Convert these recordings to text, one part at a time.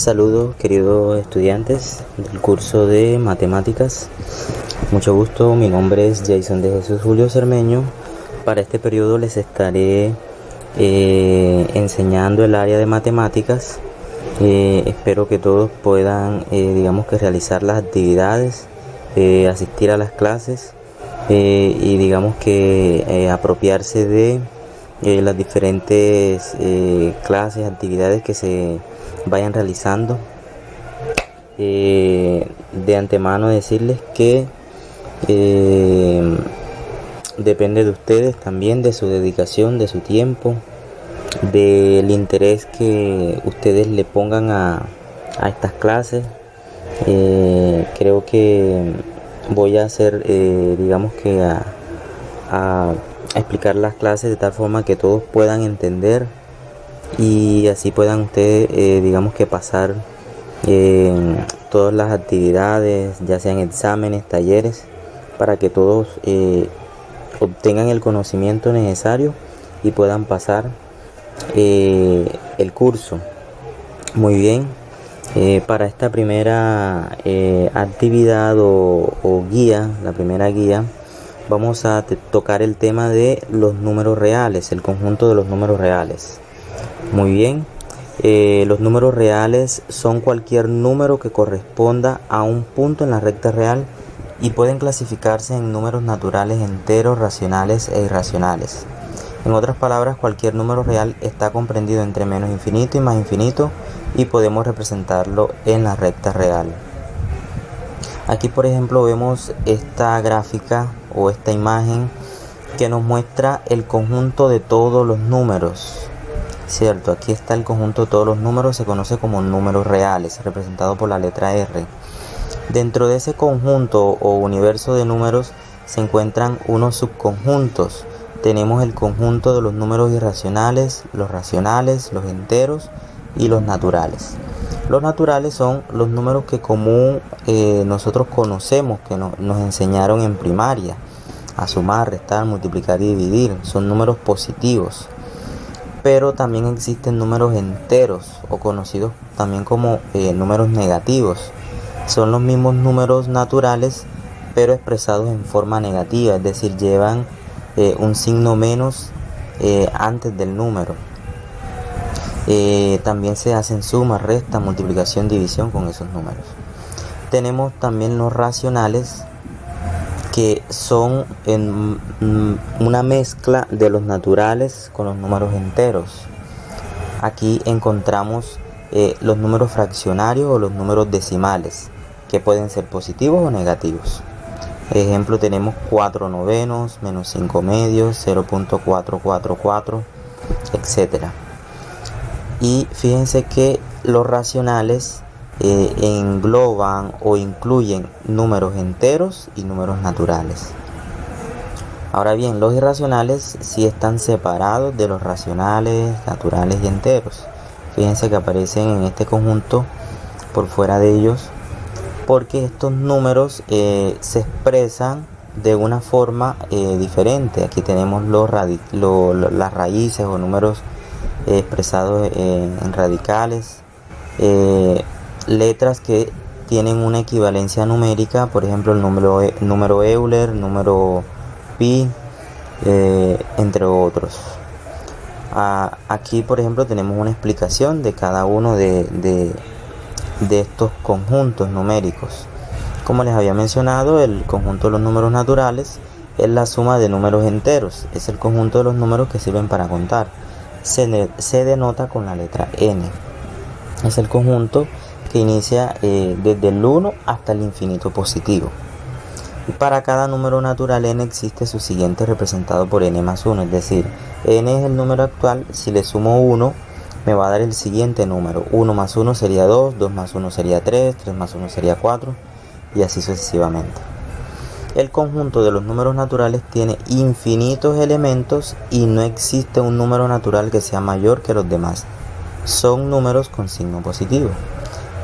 Saludos queridos estudiantes del curso de matemáticas. Mucho gusto, mi nombre es Jason de Jesús Julio Cermeño. Para este periodo les estaré enseñando el área de matemáticas. Espero que todos puedan realizar las actividades, asistir a las clases y apropiarse de las diferentes clases, actividades que se vayan realizando. De antemano decirles que depende de ustedes también, de su dedicación, de su tiempo, del interés que ustedes le pongan a estas clases. Creo que voy a hacer a explicar las clases de tal forma que todos puedan entender y así puedan ustedes pasar todas las actividades, ya sean exámenes, talleres, para que todos obtengan el conocimiento necesario y puedan pasar el curso. Muy bien, para esta primera actividad o guía, la primera guía, vamos a tocar el tema de los números reales, el conjunto de los números reales. Muy bien, los números reales son cualquier número que corresponda a un punto en la recta real y pueden clasificarse en números naturales, enteros, racionales e irracionales. En otras palabras, cualquier número real está comprendido entre menos infinito y más infinito y podemos representarlo en la recta real. Aquí, por ejemplo, vemos esta gráfica o esta imagen que nos muestra el conjunto de todos los números. Cierto, aquí está el conjunto de todos los números, se conoce como números reales, representado por la letra R. Dentro de ese conjunto o universo de números se encuentran unos subconjuntos. Tenemos el conjunto de los números irracionales, los racionales, los enteros y los naturales. Los naturales son los números que nosotros conocemos, que nos enseñaron en primaria, a sumar, restar, multiplicar y dividir. Son números positivos. Pero también existen números enteros o conocidos también como números negativos. Son los mismos números naturales pero expresados en forma negativa, es decir, llevan un signo menos antes del número. También se hacen suma, resta, multiplicación, división con esos números. Tenemos también los racionales, que son una mezcla de los naturales con los números enteros. Aquí encontramos los números fraccionarios o los números decimales, que pueden ser positivos o negativos. Ejemplo, tenemos 4 novenos, menos 5 medios, 0.444, etc. Y fíjense que los racionales engloban o incluyen números enteros y números naturales. Ahora bien, los irracionales sí están separados de los racionales, naturales y enteros. Fíjense que aparecen en este conjunto por fuera de ellos, porque estos números se expresan de una forma diferente. Aquí tenemos las raíces o números expresados en radicales, letras que tienen una equivalencia numérica, por ejemplo el número Euler, número pi, entre otros. Aquí, por ejemplo, tenemos una explicación de cada uno de estos conjuntos numéricos. Como les había mencionado, el conjunto de los números naturales es la suma de números enteros, es el conjunto de los números que sirven para contar. Se denota con la letra n. Es el conjunto que inicia desde el 1 hasta el infinito positivo. Y para cada número natural n existe su siguiente representado por n más 1, es decir, n es el número actual. Si le sumo 1 me va a dar el siguiente número. 1 más 1 sería 2, 2 más 1 sería 3, 3 más 1 sería 4 y así sucesivamente. El conjunto de los números naturales tiene infinitos elementos y no existe un número natural que sea mayor que los demás. Son números con signo positivo.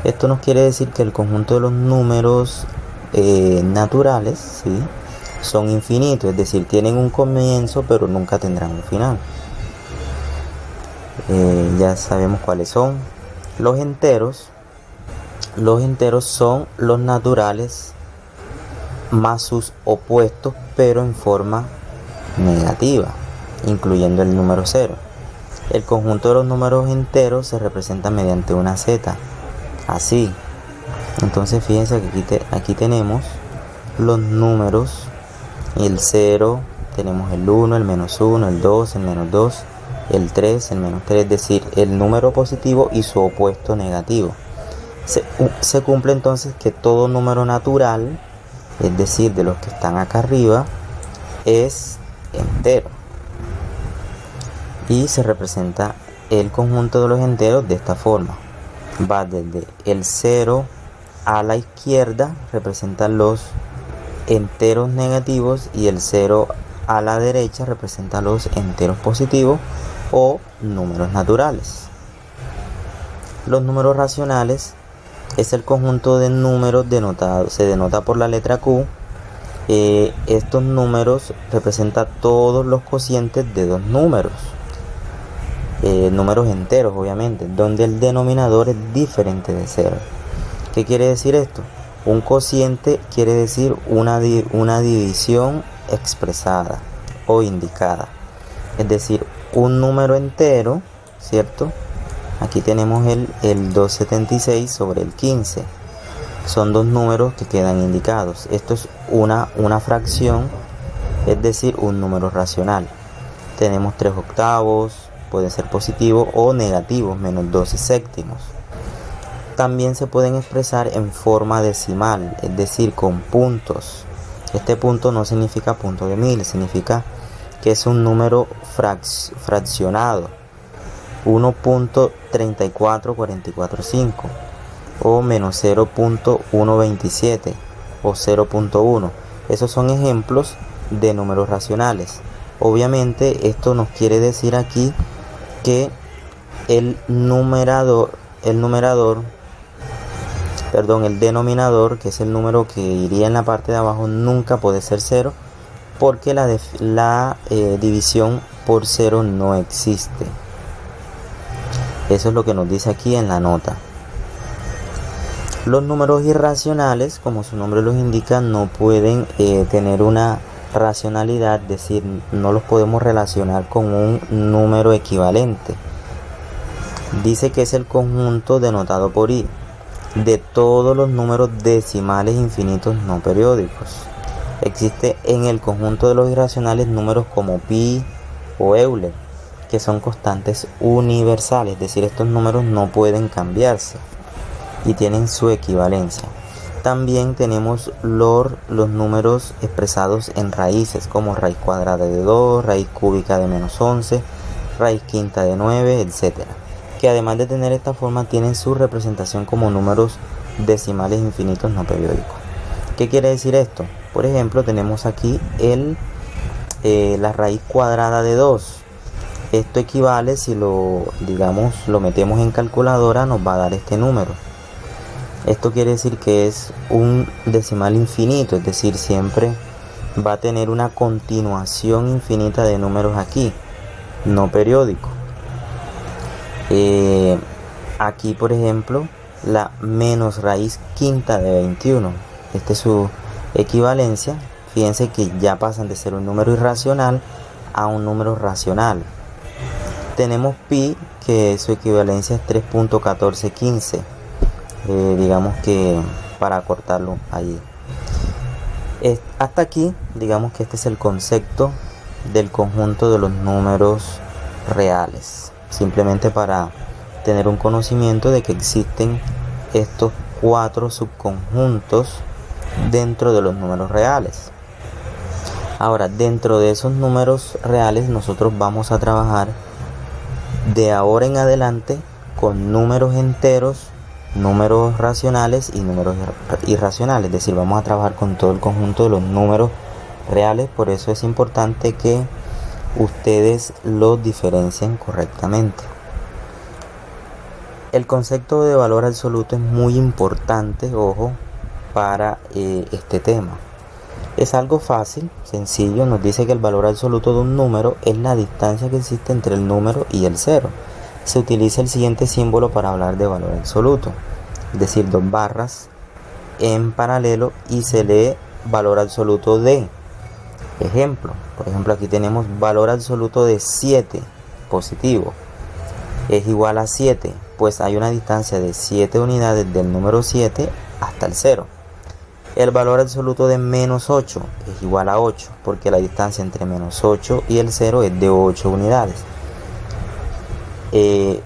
Esto nos quiere decir que el conjunto de los números naturales, ¿sí?, son infinitos, es decir, tienen un comienzo pero nunca tendrán un final. Ya sabemos cuáles son. Los enteros los enteros son los naturales más sus opuestos, pero en forma negativa, incluyendo el número 0. El conjunto de los números enteros se representa mediante una z, así. Entonces fíjense que aquí tenemos los números, el 0, tenemos el 1, el menos 1, el 2, el menos 2, el 3, el menos 3, es decir, el número positivo y su opuesto negativo. Se cumple entonces que todo número natural, es decir, de los que están acá arriba, es entero. Y se representa el conjunto de los enteros de esta forma. Va desde el 0 a la izquierda, representan los enteros negativos, y el 0 a la derecha representa los enteros positivos o números naturales. Los números racionales es el conjunto de números denotados, se denota por la letra Q. Estos números representan todos los cocientes de dos números, números enteros obviamente, donde el denominador es diferente de 0. ¿Qué quiere decir esto? Un cociente quiere decir una división expresada o indicada, es decir, un número entero, ¿cierto? Aquí tenemos el 276 sobre el 15. Son dos números que quedan indicados. Esto es una fracción, es decir, un número racional. Tenemos 3 octavos, puede ser positivo o negativo, menos 12 séptimos. También se pueden expresar en forma decimal, es decir, con puntos. Este punto no significa punto de 1000, significa que es un número fraccionado. 1.34445 o menos 0.127 o 0.1. Esos son ejemplos de números racionales. Obviamente esto nos quiere decir aquí que el denominador, que es el número que iría en la parte de abajo, nunca puede ser 0, porque la división por 0 no existe. Eso es lo que nos dice aquí en la nota. Los números irracionales, como su nombre los indica, no pueden tener una racionalidad, es decir, no los podemos relacionar con un número equivalente. Dice que es el conjunto denotado por i de todos los números decimales infinitos no periódicos. Existe en el conjunto de los irracionales números como pi o Euler, que son constantes universales, es decir, estos números no pueden cambiarse y tienen su equivalencia. También tenemos los números expresados en raíces, como raíz cuadrada de 2, raíz cúbica de menos 11, raíz quinta de 9, etc., que además de tener esta forma tienen su representación como números decimales infinitos no periódicos. ¿Qué quiere decir esto? Por ejemplo, tenemos aquí la raíz cuadrada de 2. Esto equivale, si lo metemos en calculadora, nos va a dar este número. Esto quiere decir que es un decimal infinito, es decir, siempre va a tener una continuación infinita de números aquí, no periódico. Aquí, por ejemplo, la menos raíz quinta de 21. Esta es su equivalencia. Fíjense que ya pasan de ser un número irracional a un número racional. Tenemos pi, que su equivalencia es 3.1415. Digamos que para acortarlo allí. Hasta aquí, digamos que este es el concepto del conjunto de los números reales. Simplemente para tener un conocimiento de que existen estos 4 subconjuntos dentro de los números reales. Ahora, dentro de esos números reales nosotros vamos a trabajar de ahora en adelante con números enteros, números racionales y números irracionales, es decir, vamos a trabajar con todo el conjunto de los números reales. Por eso es importante que ustedes los diferencien correctamente. El concepto de valor absoluto es muy importante, ojo, para este tema. Es algo fácil, sencillo. Nos dice que el valor absoluto de un número es la distancia que existe entre el número y el 0. Se utiliza el siguiente símbolo para hablar de valor absoluto. es decir, dos barras en paralelo, y se lee valor absoluto de. Ejemplo, por ejemplo, aquí tenemos valor absoluto de 7 positivo es igual a 7, pues hay una distancia de 7 unidades del número 7 hasta el 0. El valor absoluto de menos 8 es igual a 8, porque la distancia entre menos 8 y el 0 es de 8 unidades.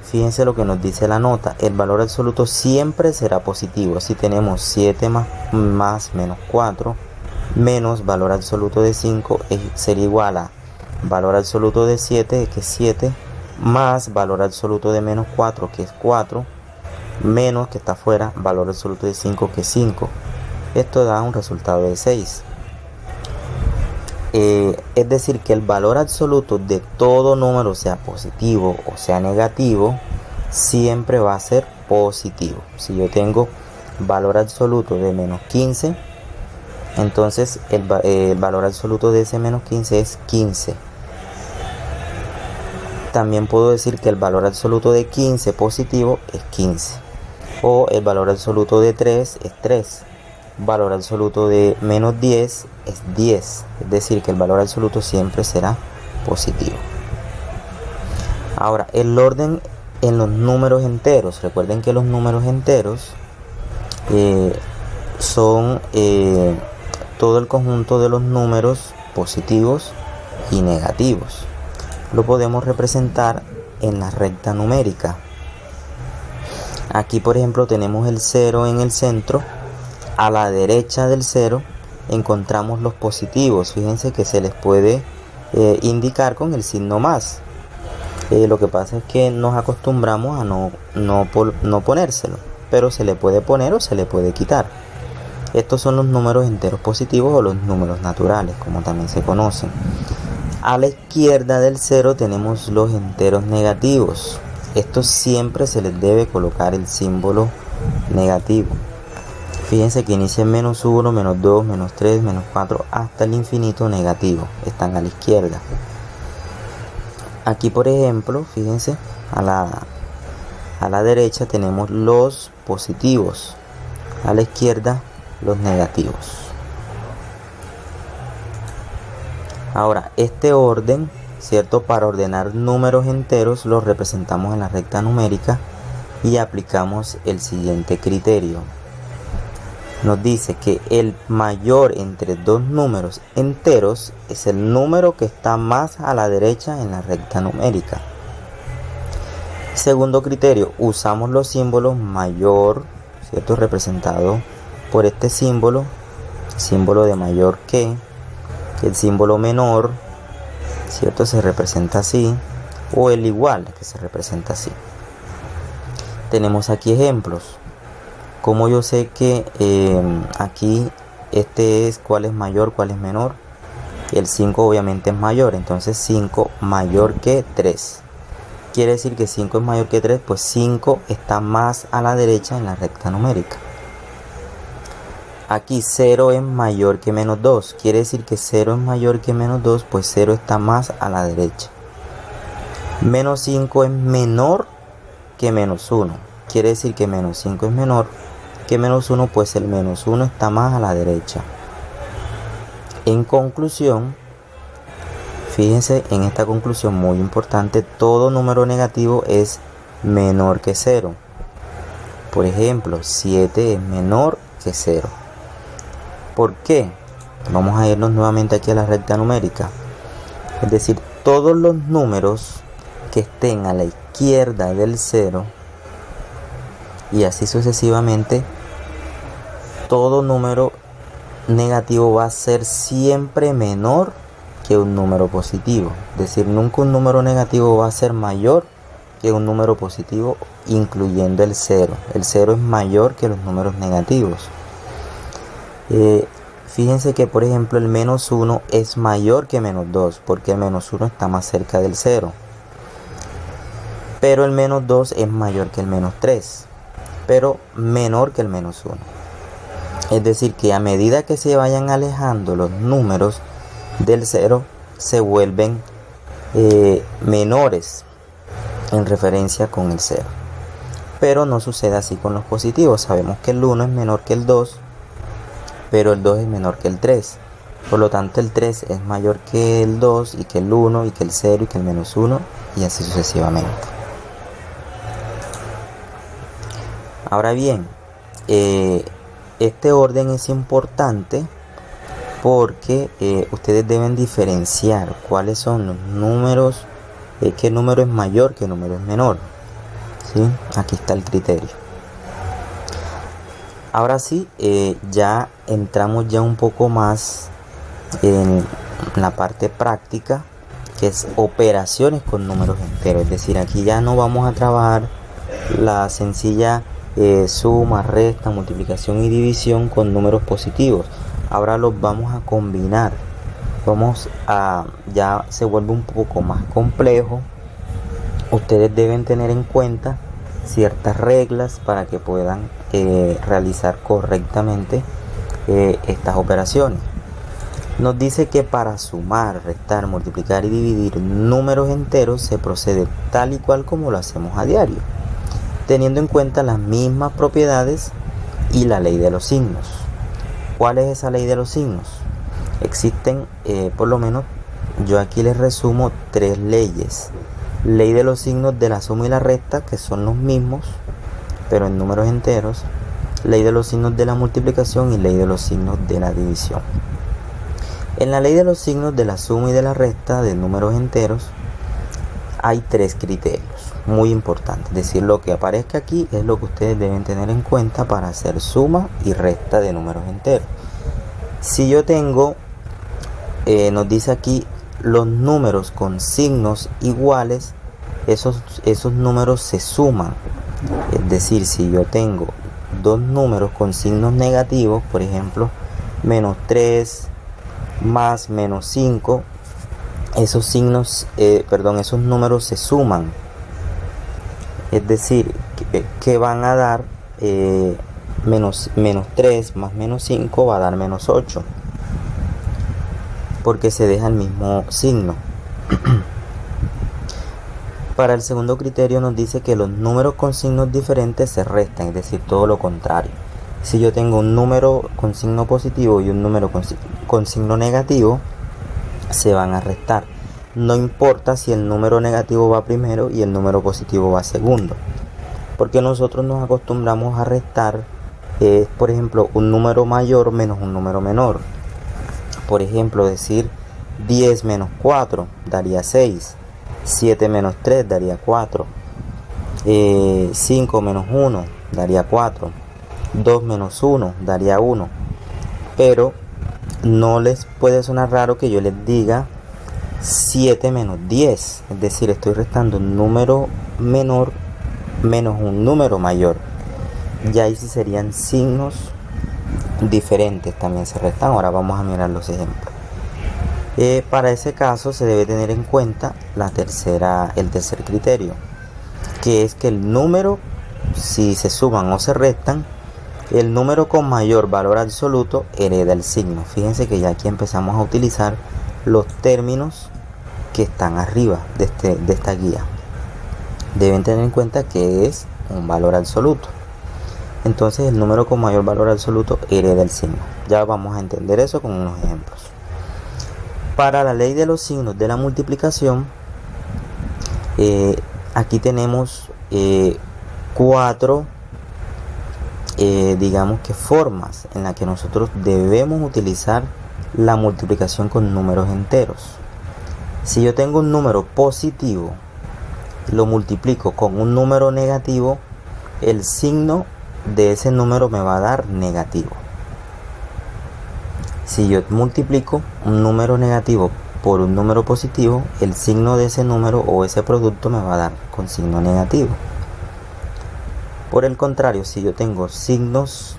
Fíjense lo que nos dice la nota: el valor absoluto siempre será positivo. Si tenemos 7 más menos 4, menos valor absoluto de 5 sería igual a valor absoluto de 7, que es 7, más valor absoluto de menos 4, que es 4, menos, que está afuera, valor absoluto de 5, que es 5. Esto da un resultado de 6. Es decir, que el valor absoluto de todo número, sea positivo o sea negativo, siempre va a ser positivo. Si yo tengo valor absoluto de menos 15, entonces el valor absoluto de ese menos 15 es 15. También puedo decir que el valor absoluto de 15 positivo es 15. O el valor absoluto de 3 es 3. Valor absoluto de menos 10 es 10. Es decir, que el valor absoluto siempre será positivo. Ahora, el orden en los números enteros. Recuerden que los números enteros son todo el conjunto de los números positivos y negativos. Lo podemos representar en la recta numérica. Aquí, por ejemplo, tenemos el 0 en el centro. A la derecha del 0 encontramos los positivos. Fíjense que se les puede indicar con el signo más. Lo que pasa es que nos acostumbramos a no ponérselo, pero se le puede poner o se le puede quitar. Estos son los números enteros positivos, o los números naturales, como también se conocen. A la izquierda del 0 tenemos los enteros negativos. Estos siempre se les debe colocar el símbolo negativo. Fíjense que inicia en menos 1, menos 2, menos 3, menos 4, hasta el infinito negativo. Están a la izquierda. Aquí, por ejemplo, fíjense, a la derecha tenemos los positivos. A la izquierda, los negativos. Ahora, este orden, ¿cierto? Para ordenar números enteros, los representamos en la recta numérica y aplicamos el siguiente criterio. Nos dice que el mayor entre dos números enteros es el número que está más a la derecha en la recta numérica. Segundo criterio, usamos los símbolos mayor, ¿cierto? Representado por este símbolo de mayor que el símbolo menor, ¿cierto? Se representa así, o el igual, que se representa así. Tenemos aquí ejemplos. Como yo sé que aquí cuál es mayor, cuál es menor. El 5 obviamente es mayor, entonces 5 mayor que 3. Quiere decir que 5 es mayor que 3, pues 5 está más a la derecha en la recta numérica. Aquí 0 es mayor que menos 2. Quiere decir que 0 es mayor que menos 2, pues 0 está más a la derecha. Menos 5 es menor que menos 1. Quiere decir que menos 5 es menor que menos 1, pues el menos 1 está más a la derecha. En conclusión, fíjense en esta conclusión muy importante: todo número negativo es menor que 0. Por ejemplo, 7 es menor que 0. ¿Por qué? Vamos a irnos nuevamente aquí a la recta numérica. Es decir, todos los números que estén a la izquierda del 0, y así sucesivamente, todo número negativo va a ser siempre menor que un número positivo. Es decir, nunca un número negativo va a ser mayor que un número positivo, incluyendo el 0. El 0 es mayor que los números negativos. Fíjense que, por ejemplo, el menos 1 es mayor que menos 2, porque el menos 1 está más cerca del 0. Pero el menos 2 es mayor que el menos 3, pero menor que el menos 1. Es decir, que a medida que se vayan alejando los números del 0, se vuelven menores en referencia con el 0. Pero no sucede así con los positivos. Sabemos que el 1 es menor que el 2, pero el 2 es menor que el 3. Por lo tanto, el 3 es mayor que el 2 y que el 1 y que el 0 y que el menos 1 y así sucesivamente. Ahora bien, este orden es importante porque ustedes deben diferenciar cuáles son los números, qué número es mayor, qué número es menor. ¿Sí? Aquí está el criterio. Ahora sí, ya entramos ya un poco más en la parte práctica, que es operaciones con números enteros. Es decir, aquí ya no vamos a trabajar la sencilla suma, resta, multiplicación y división con números positivos. Ahora los vamos a combinar. Ya se vuelve un poco más complejo. Ustedes deben tener en cuenta ciertas reglas para que puedan realizar correctamente estas operaciones. Nos dice que para sumar, restar, multiplicar y dividir números enteros se procede tal y cual como lo hacemos a diario, teniendo en cuenta las mismas propiedades y la ley de los signos. ¿Cuál es esa ley de los signos? Existen, por lo menos, yo aquí les resumo 3 leyes. Ley de los signos de la suma y la resta, que son los mismos, pero en números enteros. Ley de los signos de la multiplicación y ley de los signos de la división. En la ley de los signos de la suma y de la resta de números enteros hay 3 criterios muy importantes. Es decir, lo que aparezca aquí es lo que ustedes deben tener en cuenta para hacer suma y resta de números enteros. Si yo tengo, nos dice aquí, los números con signos iguales, esos números se suman. Es decir, si yo tengo dos números con signos negativos, por ejemplo, menos 3 más menos 5, esos números se suman. Es decir, que van a dar menos 3 más menos 5 va a dar menos 8, porque se deja el mismo signo. Para el segundo criterio nos dice que los números con signos diferentes se restan, es decir, todo lo contrario. Si yo tengo un número con signo positivo y un número con signo negativo, se van a restar. No importa si el número negativo va primero y el número positivo va segundo, porque nosotros nos acostumbramos a restar, por ejemplo, un número mayor menos un número menor. Por ejemplo, decir 10 menos 4 daría 6, 7 menos 3 daría 4, 5 menos 1 daría 4, 2 menos 1 daría 1. Pero no les puede sonar raro que yo les diga 7 menos 10, es decir, estoy restando un número menor menos un número mayor. Ya ahí sí serían signos diferentes, también se restan. Ahora vamos a mirar los ejemplos. Para ese caso se debe tener en cuenta el tercer criterio, que es que el número, si se suman o se restan, el número con mayor valor absoluto hereda el signo. Fíjense que ya aquí empezamos a utilizar los términos que están arriba de esta guía. Deben tener en cuenta que es un valor absoluto. Entonces el número con mayor valor absoluto hereda el signo. Ya vamos a entender eso con unos ejemplos. Para la ley de los signos de la multiplicación, aquí tenemos 4 digamos que formas en las que nosotros debemos utilizar la multiplicación con números enteros. Si yo tengo un número positivo, lo multiplico con un número negativo, el signo de ese número me va a dar negativo. Si yo multiplico un número negativo por un número positivo, el signo de ese número o ese producto me va a dar con signo negativo. Por el contrario, si yo tengo signos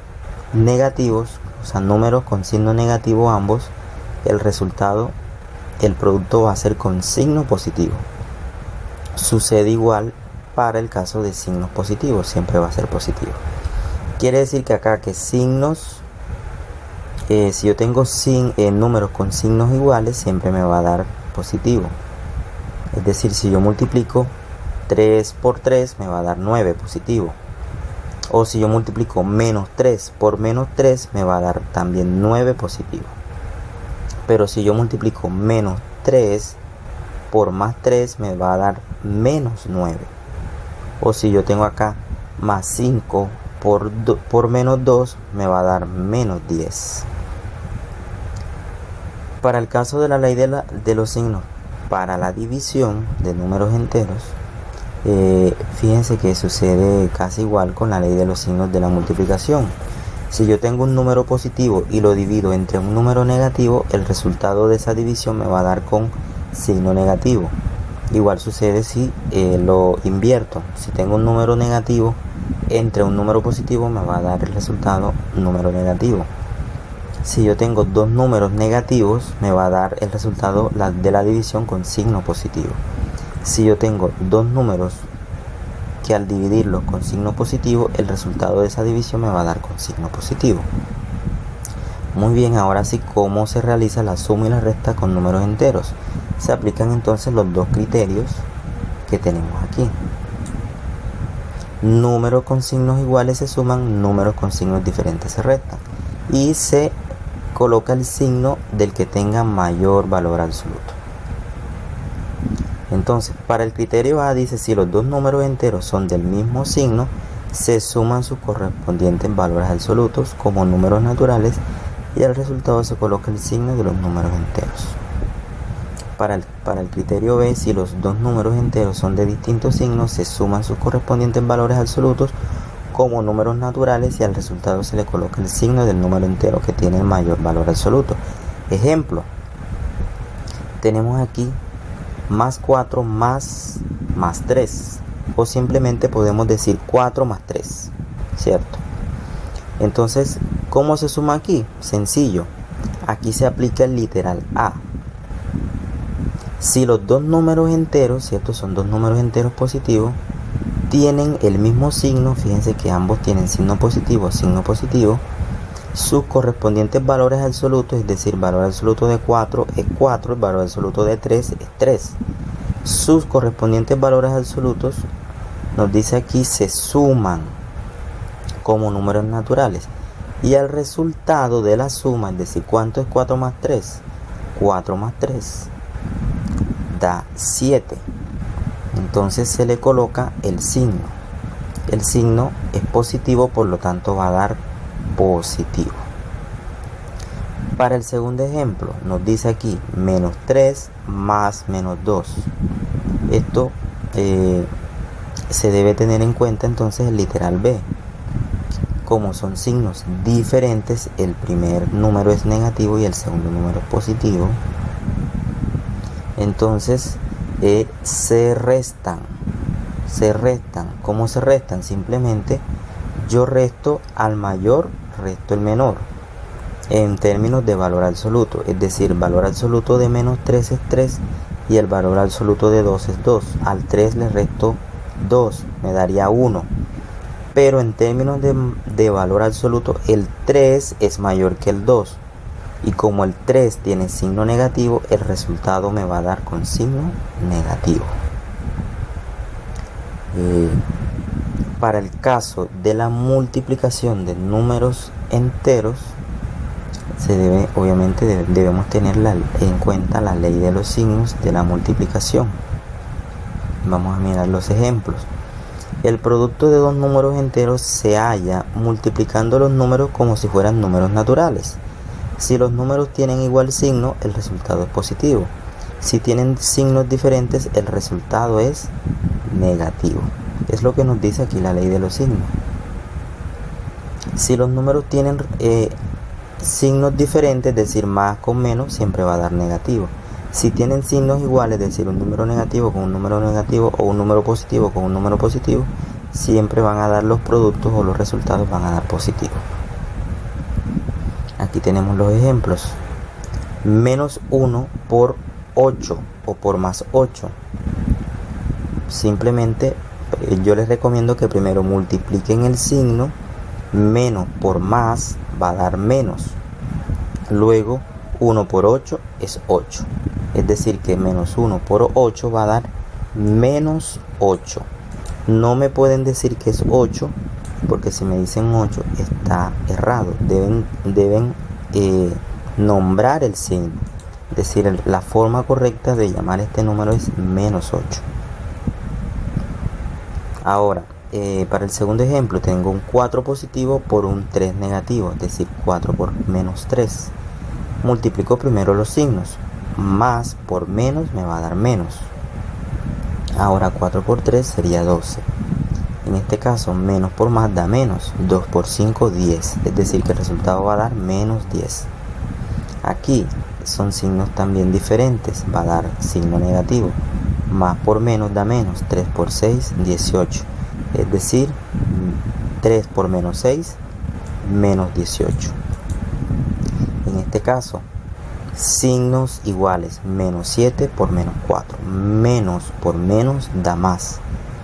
negativos, o sea, números con signo negativo ambos, el resultado, el producto va a ser con signo positivo. Sucede igual para el caso de signos positivos, siempre va a ser positivo. Quiere decir que acá que signos, si yo tengo números con signos iguales, siempre me va a dar positivo. Es decir, si yo multiplico 3 por 3 me va a dar 9 positivo. O si yo multiplico menos 3 por menos 3 me va a dar también 9 positivo. Pero si yo multiplico menos 3 por más 3 me va a dar menos 9. O si yo tengo acá más 5 por menos 2 me va a dar menos 10. Para el caso de la ley de los signos para la división de números enteros, fíjense que sucede casi igual con la ley de los signos de la multiplicación. Si yo tengo un número positivo y lo divido entre un número negativo, el resultado de esa división me va a dar con signo negativo. Igual sucede si lo invierto. Si tengo un número negativo entre un número positivo, me va a dar el resultado número negativo. Si yo tengo dos números negativos, me va a dar el resultado de la división con signo positivo. Si yo tengo dos números que al dividirlos con signo positivo, el resultado de esa división me va a dar con signo positivo. Muy bien, ahora sí, ¿cómo se realiza la suma y la resta con números enteros? Se aplican entonces los dos criterios que tenemos aquí. Números con signos iguales se suman, números con signos diferentes se restan. Y se coloca el signo del que tenga mayor valor absoluto. Entonces, para el criterio A dice, si los dos números enteros son del mismo signo, se suman sus correspondientes valores absolutos como números naturales y al resultado se coloca el signo de los números enteros. Para el criterio B, si los dos números enteros son de distintos signos, se suman sus correspondientes valores absolutos como números naturales y al resultado se le coloca el signo del número entero que tiene el mayor valor absoluto. Ejemplo, tenemos aquí más 4 más 3, o simplemente podemos decir 4 más 3, ¿cierto? Entonces, ¿cómo se suma aquí? Sencillo, aquí se aplica el literal A. Si los dos números enteros, ¿cierto? Son dos números enteros positivos, tienen el mismo signo, fíjense que ambos tienen signo positivo, sus correspondientes valores absolutos, es decir, valor absoluto de 4 es 4, el valor absoluto de 3 es 3. Sus correspondientes valores absolutos, nos dice aquí, se suman como números naturales. Y el resultado de la suma, es decir, ¿cuánto es 4 más 3? 4 más 3 da 7. Entonces se le coloca el signo. El signo es positivo, por lo tanto va a dar positivo. Para el segundo ejemplo, nos dice aquí menos 3 más menos 2. Esto se debe tener en cuenta entonces el literal B. Como son signos diferentes, el primer número es negativo y el segundo número es positivo. Entonces se restan. ¿Cómo se restan? Simplemente yo resto al mayor, resto el menor en términos de valor absoluto, es decir, el valor absoluto de menos 3 es 3 y el valor absoluto de 2 es 2. Al 3 le resto 2, me daría 1, pero en términos de valor absoluto el 3 es mayor que el 2 y como el 3 tiene signo negativo, el resultado me va a dar con signo negativo. Para el caso de la multiplicación de números enteros, obviamente debemos tener en cuenta la ley de los signos de la multiplicación. Vamos a mirar los ejemplos. El producto de dos números enteros se halla multiplicando los números como si fueran números naturales. Si los números tienen igual signo, el resultado es positivo. Si tienen signos diferentes, el resultado es negativo. Es lo que nos dice aquí la ley de los signos. Si los números tienen signos diferentes, es decir, más con menos, siempre va a dar negativo. Si tienen signos iguales, es decir, un número negativo con un número negativo o un número positivo con un número positivo, siempre van a dar los productos o los resultados van a dar positivo. Aquí tenemos los ejemplos. Menos 1 por 8 o por más 8. Simplemente yo les recomiendo que primero multipliquen el signo. Menos por más va a dar menos. Luego 1 por 8 es 8. Es decir que menos 1 por 8 va a dar menos 8. No me pueden decir que es 8 porque si me dicen 8 está errado. Deben nombrar el signo. Es decir, la forma correcta de llamar este número es -8. Ahora, para el segundo ejemplo tengo un 4 positivo por un 3 negativo, es decir, 4 por -3. Multiplico primero los signos. Más por menos me va a dar menos. Ahora 4 por 3 sería 12. En este caso, menos por más da menos. 2 por 5, 10. Es decir, que el resultado va a dar -10. Aquí son signos también diferentes. Va a dar signo negativo. Más por menos da menos. 3 por 6, 18. Es decir, 3 por -6, -18. En este caso, signos iguales. -7 por -4. Menos por menos da más.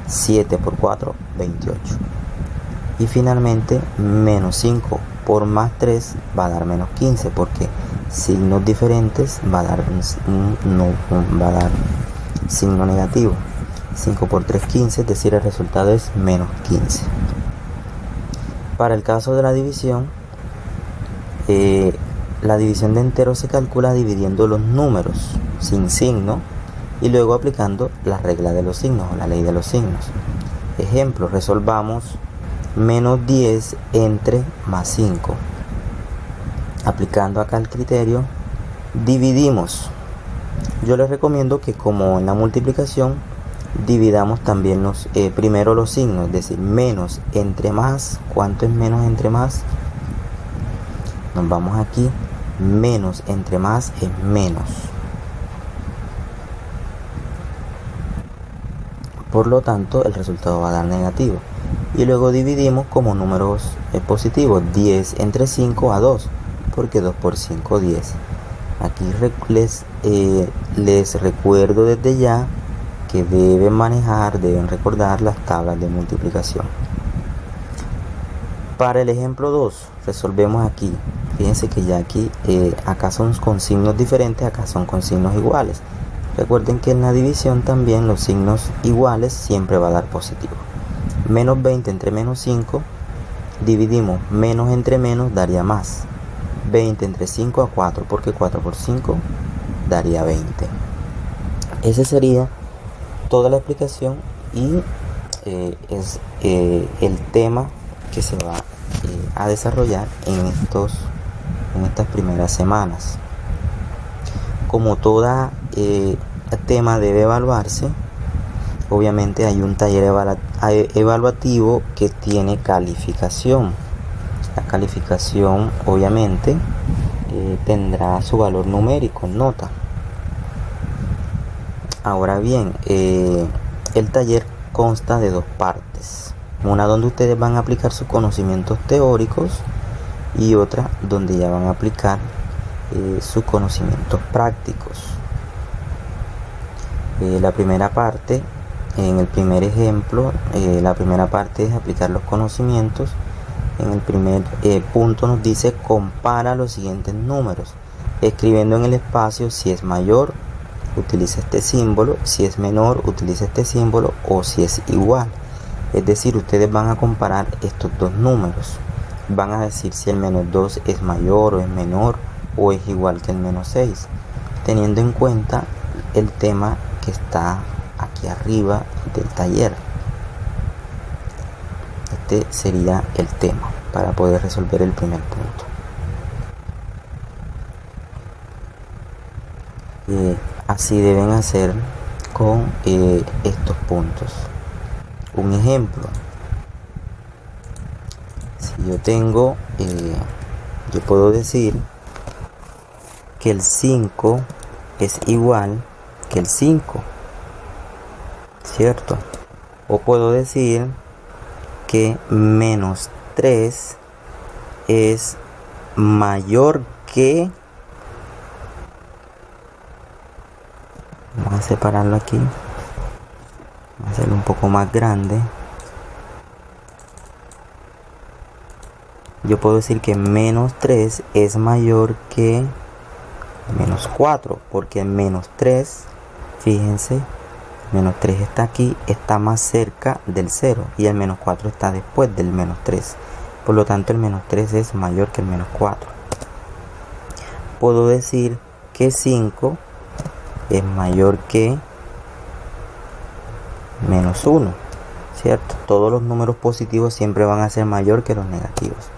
7 por 4, 28. Y finalmente, -5 por +3 va a dar -15, porque signos diferentes va a dar signo negativo. 5 por 3, 15, es decir, el resultado es -15. Para el caso de la división de enteros se calcula dividiendo los números sin signo y luego aplicando la regla de los signos o la ley de los signos. Ejemplo, resolvamos -10 entre +5. Aplicando acá el criterio, dividimos. Yo les recomiendo que, como en la multiplicación, dividamos también primero los signos, es decir, menos entre más. ¿Cuánto es menos entre más? Nos vamos aquí. Menos entre más es menos. Por lo tanto, el resultado va a dar negativo. Y luego dividimos como números positivos. 10 entre 5 a 2, porque 2 por 5, 10. Aquí les recuerdo desde ya que deben recordar las tablas de multiplicación. Para el ejemplo 2, resolvemos aquí. Fíjense que ya aquí, acá son con signos diferentes, acá son con signos iguales. Recuerden que en la división también los signos iguales siempre va a dar positivo. -20 entre -5, dividimos menos entre menos, daría más. 20 entre 5 a 4, porque 4 por 5 daría 20. Ese sería toda la explicación y es el tema que se va a desarrollar en estas primeras semanas. Como todo tema debe evaluarse, obviamente hay un taller evaluativo que tiene calificación. La calificación obviamente tendrá su valor numérico, nota. Ahora bien, el taller consta de dos partes. Una donde ustedes van a aplicar sus conocimientos teóricos y otra donde ya van a aplicar sus conocimientos prácticos. La primera parte, en el primer ejemplo, la primera parte es aplicar los conocimientos. En el primer punto nos dice: compara los siguientes números, escribiendo en el espacio si es mayor, utiliza este símbolo, si es menor, utiliza este símbolo, o si es igual. Es decir, ustedes van a comparar estos dos números. Van a decir si el -2 es mayor o es menor o es igual que el -6, teniendo en cuenta el tema que está aquí arriba del taller. Este sería el tema para poder resolver el primer punto. Así deben hacer con estos puntos. Un ejemplo: si yo tengo, yo puedo decir que el 5 es igual que el 5, ¿cierto? O puedo decir que -3 es mayor que, vamos a separarlo aquí, vamos a hacerlo un poco más grande. Yo puedo decir que -3 es mayor que -4, porque -3, fíjense, Menos 3 está aquí, está más cerca del 0 y el menos 4 está después del menos 3. Por lo tanto, el menos 3 es mayor que el menos 4. Puedo decir que 5 es mayor que menos 1, ¿cierto? Todos los números positivos siempre van a ser mayor que los negativos.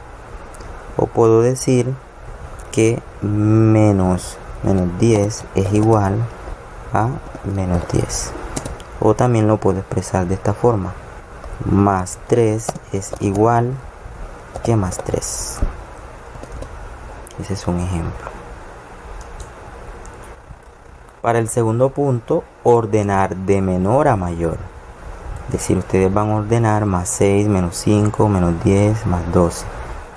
O puedo decir que menos 10 es igual a menos 10. O también lo puedo expresar de esta forma. Más 3 es igual que más 3. Ese es un ejemplo. Para el segundo punto, ordenar de menor a mayor. Es decir, ustedes van a ordenar más 6, menos 5, menos 10, más 12.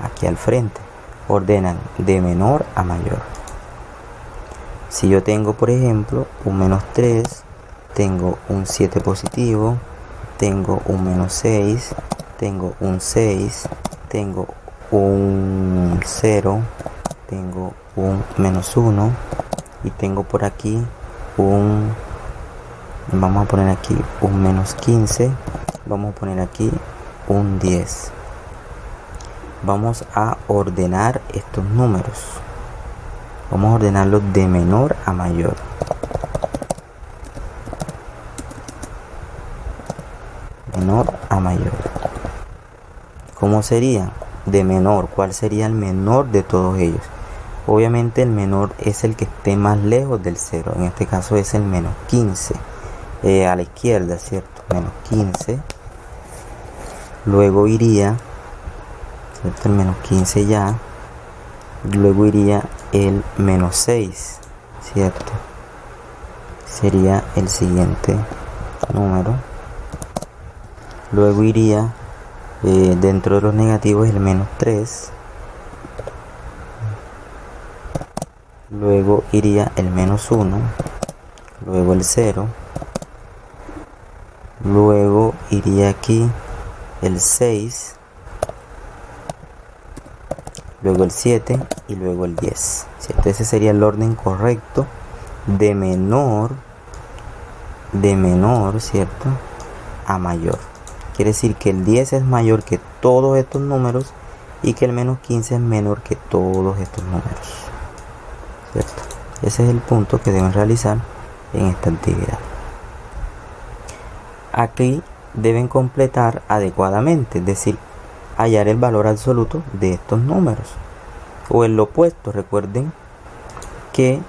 Aquí al frente. Ordenan de menor a mayor. Si yo tengo, por ejemplo, un menos 3, tengo un 7 positivo, tengo un menos 6, tengo un 6, tengo un 0, tengo un menos 1 y tengo por aquí vamos a poner aquí un menos 15, vamos a poner aquí un 10. Vamos a ordenar estos números. Vamos a ordenarlos de menor a mayor. Menor a mayor. ¿Cómo sería? De menor. ¿Cuál sería el menor de todos ellos? Obviamente el menor es el que esté más lejos del 0. En este caso es el menos 15. A la izquierda, ¿cierto? Menos 15. Luego iría, ¿cierto? El menos 15 ya. Luego iría el menos 6, ¿cierto? Sería el siguiente número. Luego iría dentro de los negativos el menos 3. Luego iría el menos 1. Luego el 0. Luego iría aquí el 6. Luego el 7 y luego el 10, ¿cierto? Ese sería el orden correcto de menor, ¿cierto? A mayor. Quiere decir que el 10 es mayor que todos estos números y que el menos 15 es menor que todos estos números, ¿cierto? Ese es el punto que deben realizar en esta actividad. Aquí deben completar adecuadamente, es decir, hallar el valor absoluto de estos números o el opuesto. Recuerden que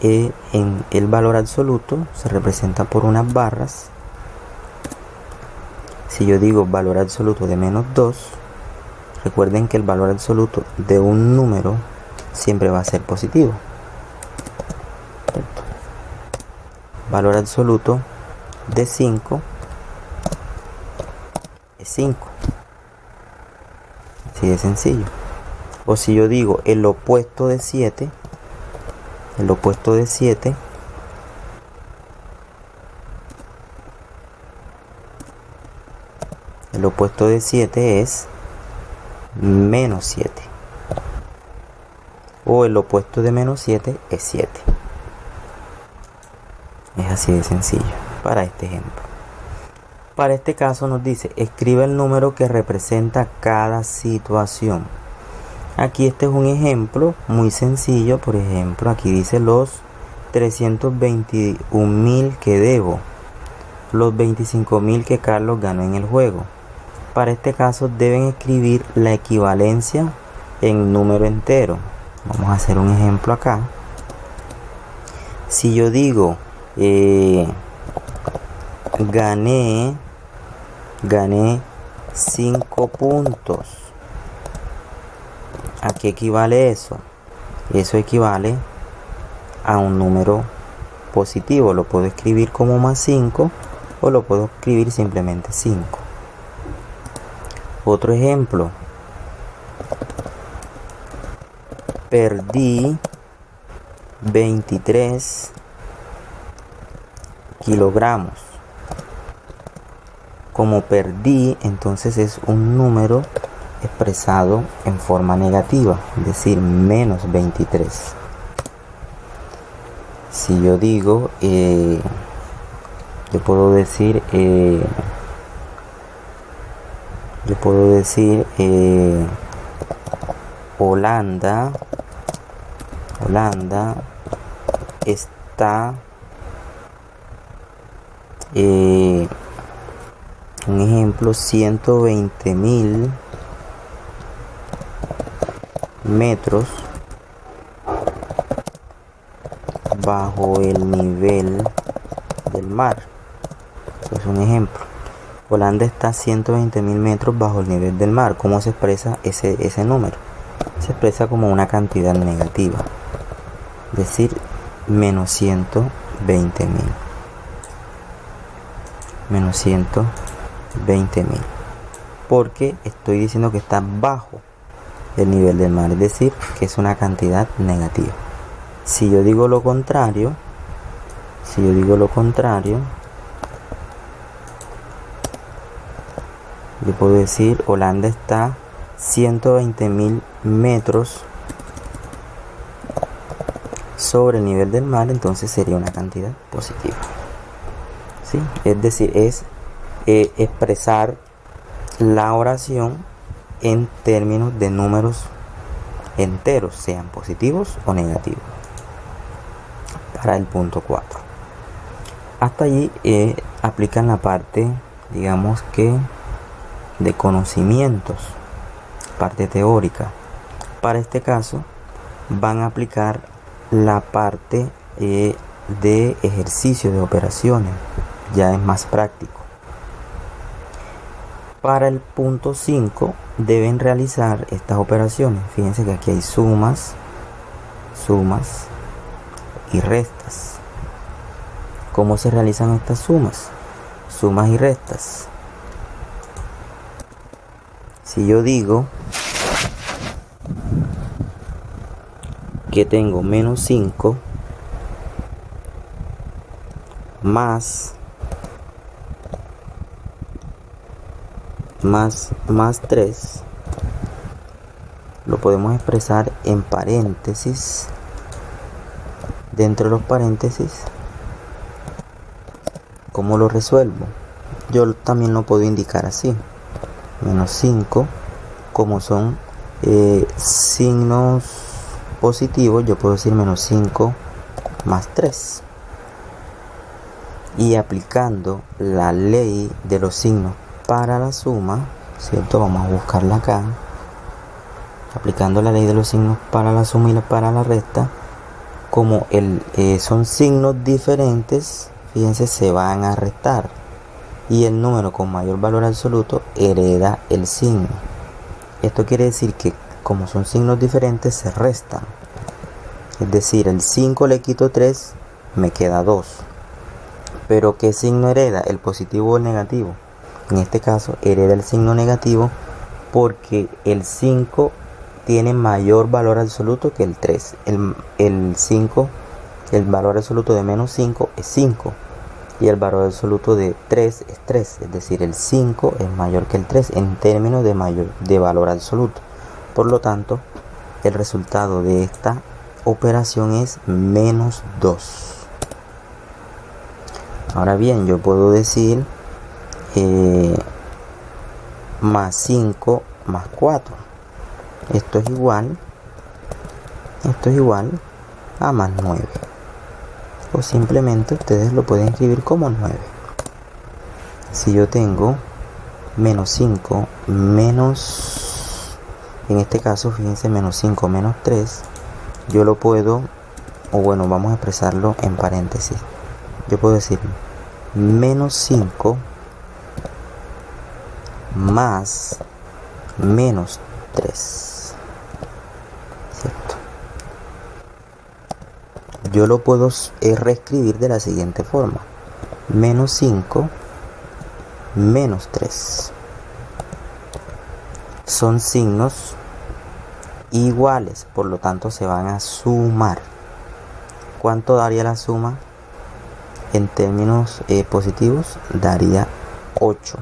en el valor absoluto se representa por unas barras. Si yo digo valor absoluto de menos 2, recuerden que el valor absoluto de un número siempre va a ser positivo, ¿cierto? Valor absoluto de 5 es 5. Así de sencillo. O si yo digo el opuesto de 7, el opuesto de 7 es menos 7. O el opuesto de menos 7 es 7. Es así de sencillo para este ejemplo. Para este caso nos dice, escribe el número que representa cada situación. Aquí este es un ejemplo muy sencillo. Por ejemplo, aquí dice los 321.000 que debo, los 25.000 que Carlos ganó en el juego. Para este caso deben escribir la equivalencia en número entero. Vamos a hacer un ejemplo acá. Si yo digo gané 5 puntos, ¿a qué equivale eso? Eso equivale a un número positivo. Lo puedo escribir como más 5 o lo puedo escribir simplemente 5. Otro ejemplo. Perdí 23 kilogramos. Como perdí, entonces es un número expresado en forma negativa, es decir, menos 23. Si yo digo yo puedo decir Holanda está, un ejemplo, 120.000 metros bajo el nivel del mar. Eso es un ejemplo. Holanda está a 120.000 metros bajo el nivel del mar. ¿Cómo se expresa ese número? Se expresa como una cantidad negativa, es decir, menos 120.000. Menos 120.000. Porque estoy diciendo que está bajo el nivel del mar, es decir, que es una cantidad negativa. Si yo digo lo contrario, yo puedo decir Holanda está 120.000 metros sobre el nivel del mar, entonces sería una cantidad positiva. ¿Sí? Es decir, es expresar la oración en términos de números enteros, sean positivos o negativos. Para el punto 4. Hasta allí aplican la parte, digamos que, de conocimientos, parte teórica. Para este caso van a aplicar la parte de ejercicio de operaciones, ya es más práctico. Para el punto 5 deben realizar estas operaciones. Fíjense que aquí hay sumas y restas. ¿Cómo se realizan estas sumas? Sumas y restas. Si yo digo que tengo menos 5 más 3, lo podemos expresar en paréntesis. Dentro de los paréntesis, ¿cómo lo resuelvo? Yo también lo puedo indicar así. Menos 5, como son signos positivos, yo puedo decir menos 5 más 3. Y aplicando la ley de los signos para la suma, ¿cierto? Vamos a buscarla acá. Aplicando la ley de los signos para la suma y para la resta, como son signos diferentes, fíjense, se van a restar. Y el número con mayor valor absoluto hereda el signo. Esto quiere decir que como son signos diferentes, se restan. Es decir, el 5 le quito 3, me queda 2. Pero ¿qué signo hereda? ¿El positivo o el negativo? En este caso hereda el signo negativo porque el 5 tiene mayor valor absoluto que el 3. El 5, el valor absoluto de menos 5 es 5. Y el valor absoluto de 3 es 3. Es decir, el 5 es mayor que el 3 en términos de valor absoluto. Por lo tanto, el resultado de esta operación es menos 2. Ahora bien, yo puedo decir más 5 más 4. Esto es igual a más 9. O simplemente ustedes lo pueden escribir como 9. Si yo tengo menos 5 menos, en este caso fíjense, menos 5 menos 3, yo lo puedo, o bueno, vamos a expresarlo en paréntesis. Yo puedo decir menos 5 más menos 3, ¿cierto? Yo lo puedo reescribir de la siguiente forma: menos 5 menos 3. Son signos iguales, por lo tanto se van a sumar. ¿Cuánto daría la suma? En términos positivos daría 8.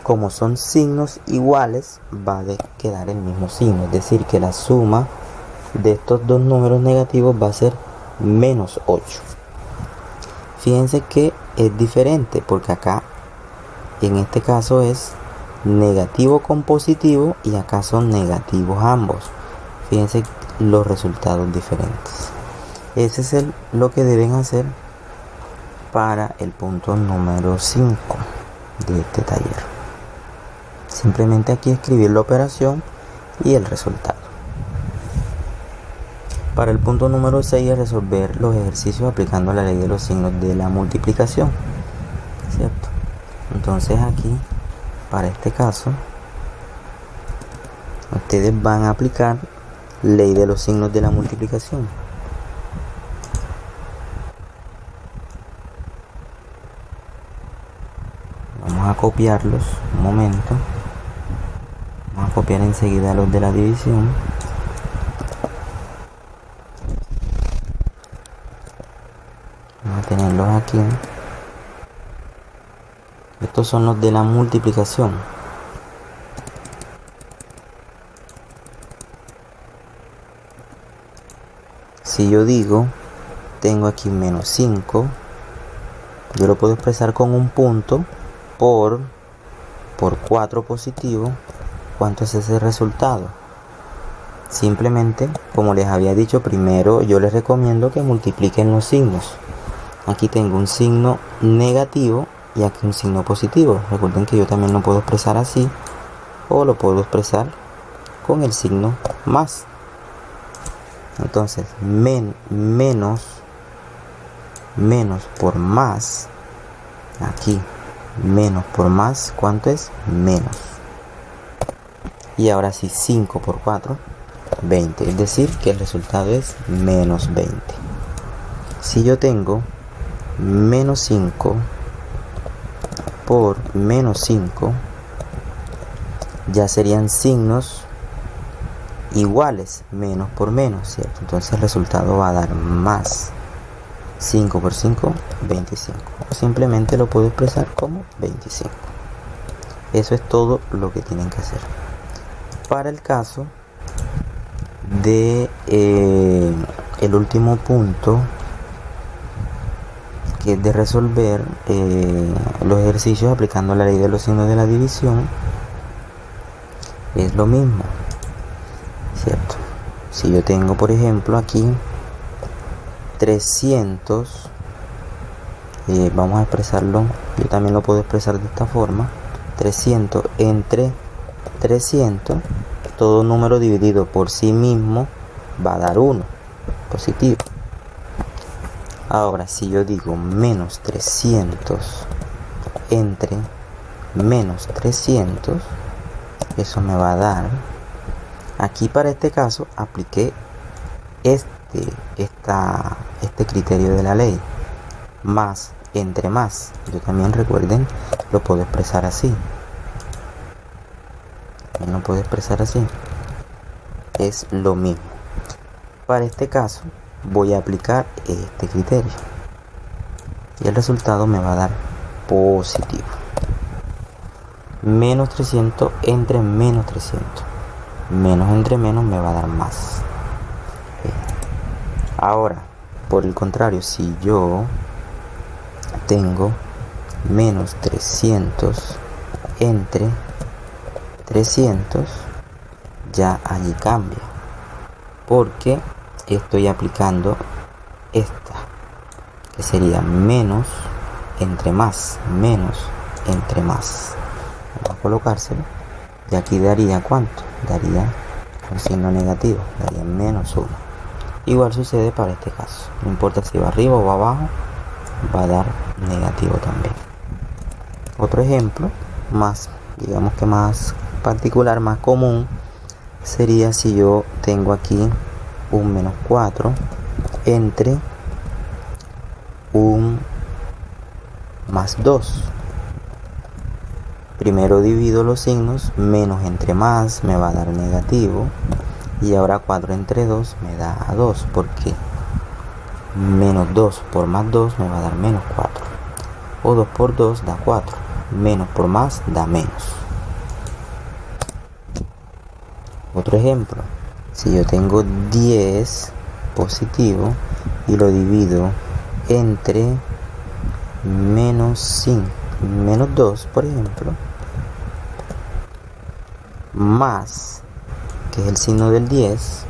Como son signos iguales, va a quedar el mismo signo, es decir, que la suma de estos dos números negativos va a ser menos 8. Fíjense que es diferente, porque acá en este caso es negativo con positivo y acá son negativos ambos. Fíjense los resultados diferentes. Ese es lo que deben hacer para el punto número 5 de este taller. Simplemente aquí escribir la operación y el resultado. Para el punto número 6 es resolver los ejercicios aplicando la ley de los signos de la multiplicación, ¿cierto? Entonces aquí, para este caso, ustedes van a aplicar ley de los signos de la multiplicación. Vamos a copiarlos un momento. Vamos a copiar enseguida los de la división. Vamos a tenerlos aquí. Estos son los de la multiplicación. Si yo digo, tengo aquí menos 5, yo lo puedo expresar con un punto por 4 positivo. ¿Cuánto es ese resultado? Simplemente, como les había dicho, primero yo les recomiendo que multipliquen los signos. Aquí tengo un signo negativo y aquí un signo positivo. Recuerden que yo también lo puedo expresar así, o lo puedo expresar con el signo más. Entonces, menos por más. Aquí, menos por más, ¿cuánto es? Menos. Y ahora sí, 5 por 4, 20. Es decir, que el resultado es menos 20. Si yo tengo menos 5 por menos 5, ya serían signos iguales, menos por menos, ¿cierto? Entonces el resultado va a dar más. 5 por 5, 25. O simplemente lo puedo expresar como 25. Eso es todo lo que tienen que hacer. Para el caso de el último punto, que es de resolver los ejercicios aplicando la ley de los signos de la división, es lo mismo, ¿cierto? Si yo tengo, por ejemplo, aquí 300, vamos a expresarlo, yo también lo puedo expresar de esta forma: 300 entre 300, todo número dividido por sí mismo va a dar 1, positivo. Ahora, si yo digo menos 300 entre menos 300, eso me va a dar, aquí para este caso apliqué este criterio de la ley, más entre más. Yo también, recuerden, lo puedo expresar así. No puedo expresar así. Es lo mismo. Para este caso voy a aplicar este criterio y el resultado me va a dar positivo. Menos 300 entre menos 300. Menos entre menos me va a dar más. Ahora, por el contrario, si yo tengo menos 300 entre 300, ya allí cambia, porque estoy aplicando esta, que sería menos entre más, menos entre más. Vamos a colocárselo, y aquí daría ¿cuánto? Daría un signo negativo, daría menos 1. Igual sucede para este caso, no importa si va arriba o va abajo, va a dar negativo también. Otro ejemplo, más, digamos que más particular, más común, sería si yo tengo aquí un menos 4 entre un más 2. Primero divido los signos, menos entre más me va a dar negativo, y ahora 4 entre 2 me da 2, porque menos 2 por más 2 me va a dar menos 4, o 2 por 2 da 4, menos por más da menos. Otro ejemplo, si yo tengo 10 positivo y lo divido entre menos 5, menos 2, por ejemplo, más, que es el signo del 10,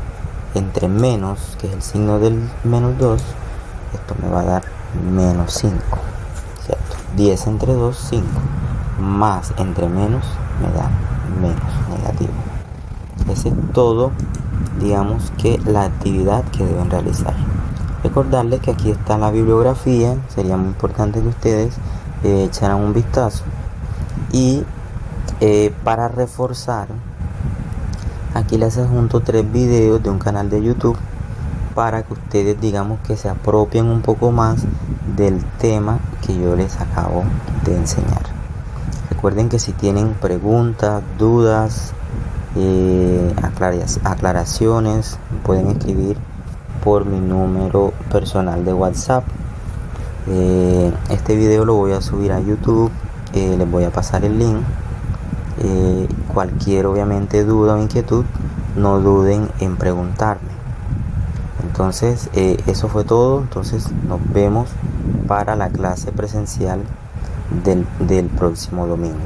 entre menos, que es el signo del menos 2, esto me va a dar menos 5, ¿cierto? 10 entre 2, 5, más entre menos me da menos, negativo. Ese es todo, digamos, que la actividad que deben realizar. Recordarles que aquí está la bibliografía, sería muy importante que ustedes echaran un vistazo. Y para reforzar, aquí les adjunto 3 videos de un canal de YouTube para que ustedes, digamos, que se apropien un poco más del tema que yo les acabo de enseñar. Recuerden que si tienen preguntas, dudas, aclaraciones, pueden escribir por mi número personal de WhatsApp. Este video lo voy a subir a YouTube, les voy a pasar el link. Cualquier, obviamente, duda o inquietud, no duden en preguntarme. Entonces eso fue todo. Entonces nos vemos para la clase presencial del próximo domingo.